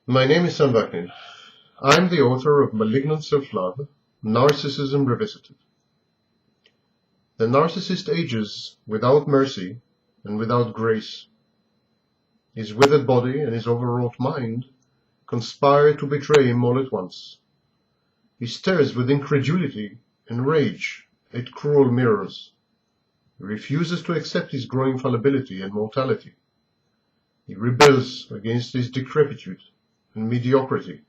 My name is Sam Vaknin. I'm the author of Malignant Self-Love, Narcissism Revisited. The narcissist ages without mercy and without grace. His withered body and his overwrought mind conspire to betray him all at once. He stares with incredulity and rage at cruel mirrors. He refuses to accept his growing fallibility and mortality. He rebels against his decrepitude and mediocrity.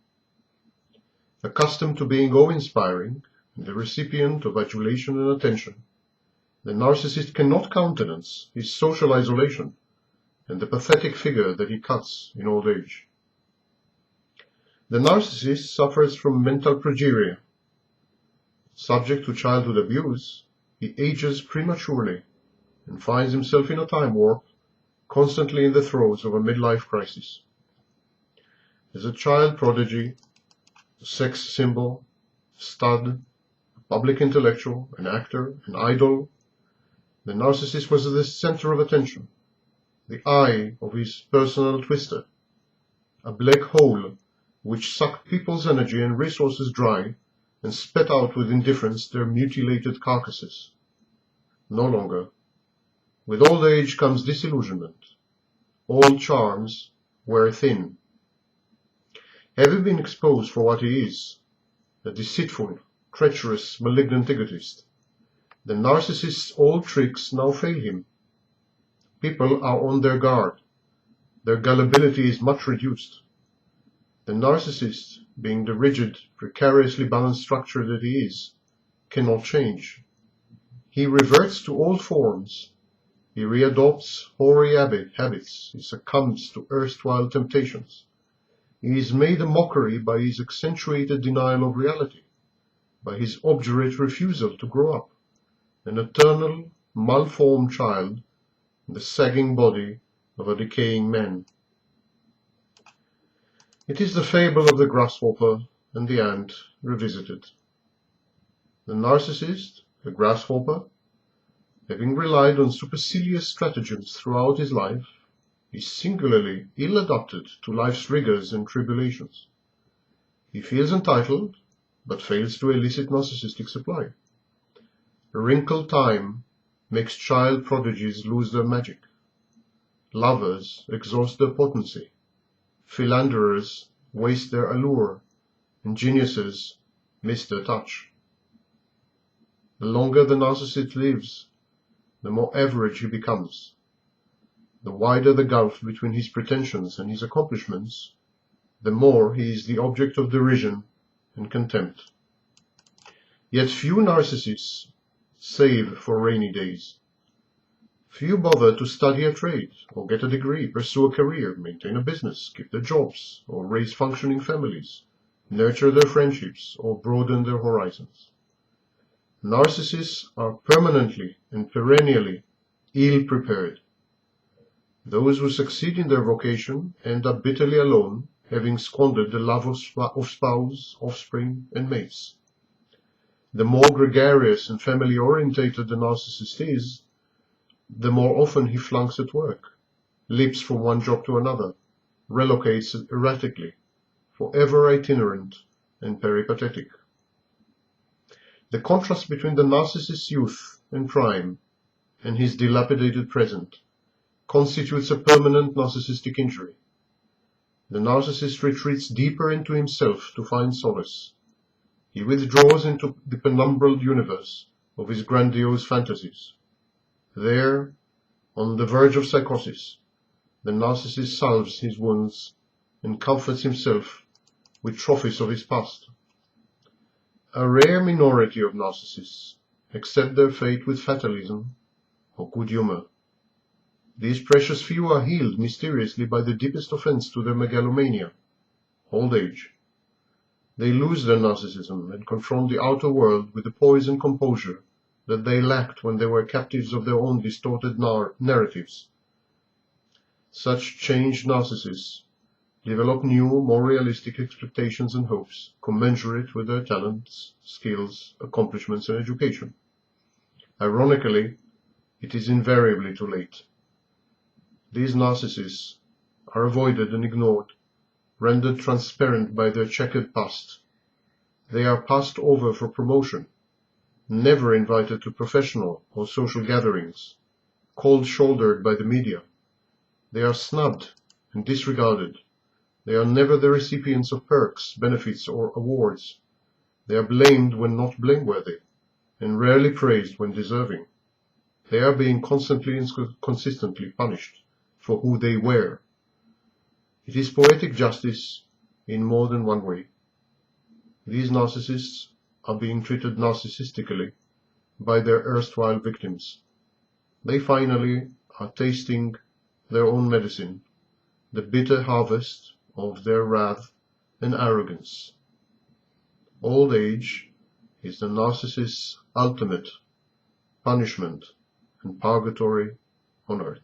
Accustomed to being awe-inspiring and the recipient of adulation and attention, the narcissist cannot countenance his social isolation and the pathetic figure that he cuts in old age. The narcissist suffers from mental progeria. Subject to childhood abuse, he ages prematurely and finds himself in a time warp, constantly in the throes of a midlife crisis. As a child prodigy, a sex symbol, stud, a public intellectual, an actor, an idol, the narcissist was the center of attention, the eye of his personal twister, a black hole which sucked people's energy and resources dry and spat out with indifference their mutilated carcasses. No longer. With old age comes disillusionment. All charms wear thin. Having been exposed for what he is, a deceitful, treacherous, malignant egotist, the narcissist's old tricks now fail him. People are on their guard. Their gullibility is much reduced. The narcissist, being the rigid, precariously balanced structure that he is, cannot change. He reverts to old forms. He readopts hoary habits. He succumbs to erstwhile temptations. He is made a mockery by his accentuated denial of reality, by his obdurate refusal to grow up, an eternal, malformed child in the sagging body of a decaying man. It is the fable of the grasshopper and the ant revisited. The narcissist, the grasshopper, having relied on supercilious stratagems throughout his life, is singularly ill-adapted to life's rigors and tribulations. He feels entitled, but fails to elicit narcissistic supply. Wrinkled time makes child prodigies lose their magic. Lovers exhaust their potency. Philanderers waste their allure, and geniuses miss their touch. The longer the narcissist lives, the more average he becomes. The wider the gulf between his pretensions and his accomplishments, the more he is the object of derision and contempt. Yet few narcissists save for rainy days. Few bother to study a trade, or get a degree, pursue a career, maintain a business, keep their jobs, or raise functioning families, nurture their friendships, or broaden their horizons. Narcissists are permanently and perennially ill-prepared. Those who succeed in their vocation end up bitterly alone, having squandered the love of spouse, offspring, and mates. The more gregarious and family-orientated the narcissist is, the more often he flunks at work, leaps from one job to another, relocates erratically, forever itinerant and peripatetic. The contrast between the narcissist's youth and prime and his dilapidated present constitutes a permanent narcissistic injury. The narcissist retreats deeper into himself to find solace. He withdraws into the penumbral universe of his grandiose fantasies. There, on the verge of psychosis, the narcissist salves his wounds and comforts himself with trophies of his past. A rare minority of narcissists accept their fate with fatalism or good humor. These precious few are healed mysteriously by the deepest offense to their megalomania, old age. They lose their narcissism and confront the outer world with the poise and composure that they lacked when they were captives of their own distorted narratives. Such changed narcissists develop new, more realistic expectations and hopes, commensurate with their talents, skills, accomplishments, and education. Ironically, it is invariably too late. These narcissists are avoided and ignored, rendered transparent by their checkered past. They are passed over for promotion, never invited to professional or social gatherings, cold-shouldered by the media. They are snubbed and disregarded. They are never the recipients of perks, benefits, or awards. They are blamed when not blameworthy, and rarely praised when deserving. They are being constantly and consistently punished for who they were. It is poetic justice in more than one way. These narcissists are being treated narcissistically by their erstwhile victims. They finally are tasting their own medicine, the bitter harvest of their wrath and arrogance. Old age is the narcissist's ultimate punishment and purgatory on earth.